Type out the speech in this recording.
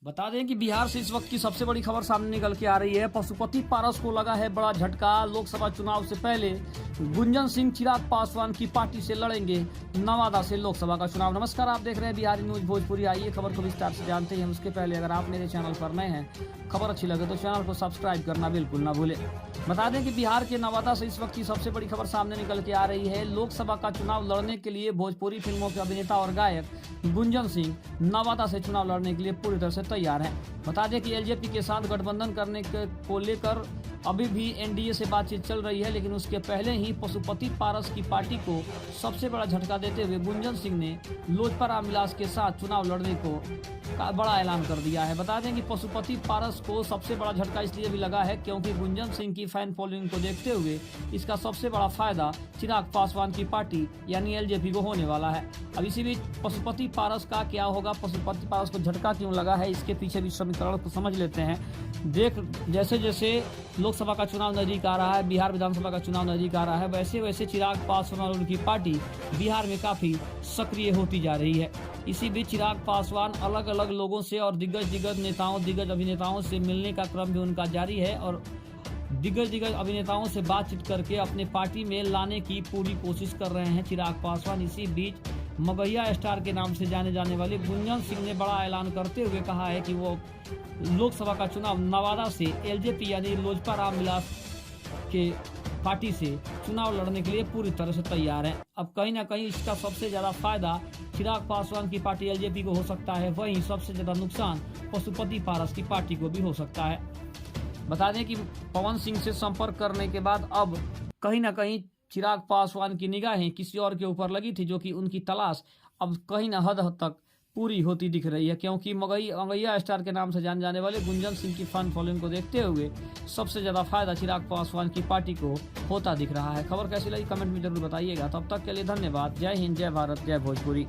बता दें कि बिहार से इस वक्त की सबसे बड़ी खबर सामने निकल के आ रही है। पशुपति पारस को लगा है बड़ा झटका। लोकसभा चुनाव से पहले गुंजन सिंह चिराग पासवान की पार्टी से लड़ेंगे नवादा से लोकसभा का चुनाव। नमस्कार, आप देख रहे हैं बिहारी न्यूज भोजपुरी। आइए खबर को विस्तार से जानते हैं। उसके पहले अगर आप मेरे चैनल पर नए हैं, खबर अच्छी लगे तो चैनल को सब्सक्राइब करना बिल्कुल ना भूलें। बता दें कि बिहार के नवादा से इस वक्त की सबसे बड़ी खबर सामने निकल के आ रही है। लोकसभा का चुनाव लड़ने के लिए भोजपुरी फिल्मों के अभिनेता और गायक गुंजन सिंह नवादा से चुनाव लड़ने के लिए पूरी तरह से तैयार हैं। बता दें कि एलजेपी के साथ गठबंधन करने को लेकर अभी भी एनडीए से बातचीत चल रही है, लेकिन उसके पहले ही पशुपति पारस की पार्टी को सबसे बड़ा झटका देते हुए गुंजन सिंह ने लोजपा रामविलास के साथ चुनाव लड़ने को का बड़ा ऐलान कर दिया है। बता दें कि पशुपति पारस को सबसे बड़ा झटका इसलिए भी लगा है क्योंकि गुंजन सिंह की फैन फॉलोइंग को देखते हुए इसका सबसे बड़ा फायदा चिराग पासवान की पार्टी यानी एलजेपी को होने वाला है। अब इसी बीच पशुपति पारस का क्या होगा, पशुपति पारस को झटका क्यों लगा है, इसके पीछे भी समीकरण को समझ लेते हैं। जैसे जैसे लोकसभा का चुनाव नजदीक आ रहा है, बिहार विधानसभा का चुनाव नजदीक आ रहा है, वैसे वैसे चिराग पासवान और उनकी पार्टी बिहार में काफी सक्रिय होती जा रही है। इसी बीच चिराग पासवान अलग अलग लोगों से और दिग्गज नेताओं, दिग्गज अभिनेताओं से मिलने का क्रम भी उनका जारी है और दिग्गज अभिनेताओं से बातचीत करके अपने पार्टी में लाने की पूरी कोशिश कर रहे हैं चिराग पासवान। इसी बीच मगहिया स्टार के नाम से जाने जाने वाले गुंजन सिंह ने बड़ा ऐलान करते हुए कहा है कि वो लोकसभा का चुनाव नवादा से एलजेपी यानी लोजपा रामविलास के पार्टी से चुनाव लड़ने के लिए पूरी तरह से तैयार है। अब कहीं ना कहीं इसका सबसे ज्यादा फायदा चिराग पासवान की पार्टी एलजेपी को हो सकता है, वहीं सबसे ज्यादा नुकसान पशुपति पारस की पार्टी को भी हो सकता है। बता दें कि पवन सिंह से संपर्क करने के बाद अब कहीं ना कहीं चिराग पासवान की निगाहें किसी और के ऊपर लगी थी, जो कि उनकी तलाश अब कहीं ना हद तक पूरी होती दिख रही है, क्योंकि मगहिया स्टार के नाम से जाने जाने वाले गुंजन सिंह की फैन फॉलोइंग को देखते हुए सबसे ज्यादा फायदा चिराग पासवान की पार्टी को होता दिख रहा है। खबर कैसी लगी कमेंट में जरूर बताइएगा। तब तक के लिए धन्यवाद। जय हिंद, जय भारत, जय भोजपुरी।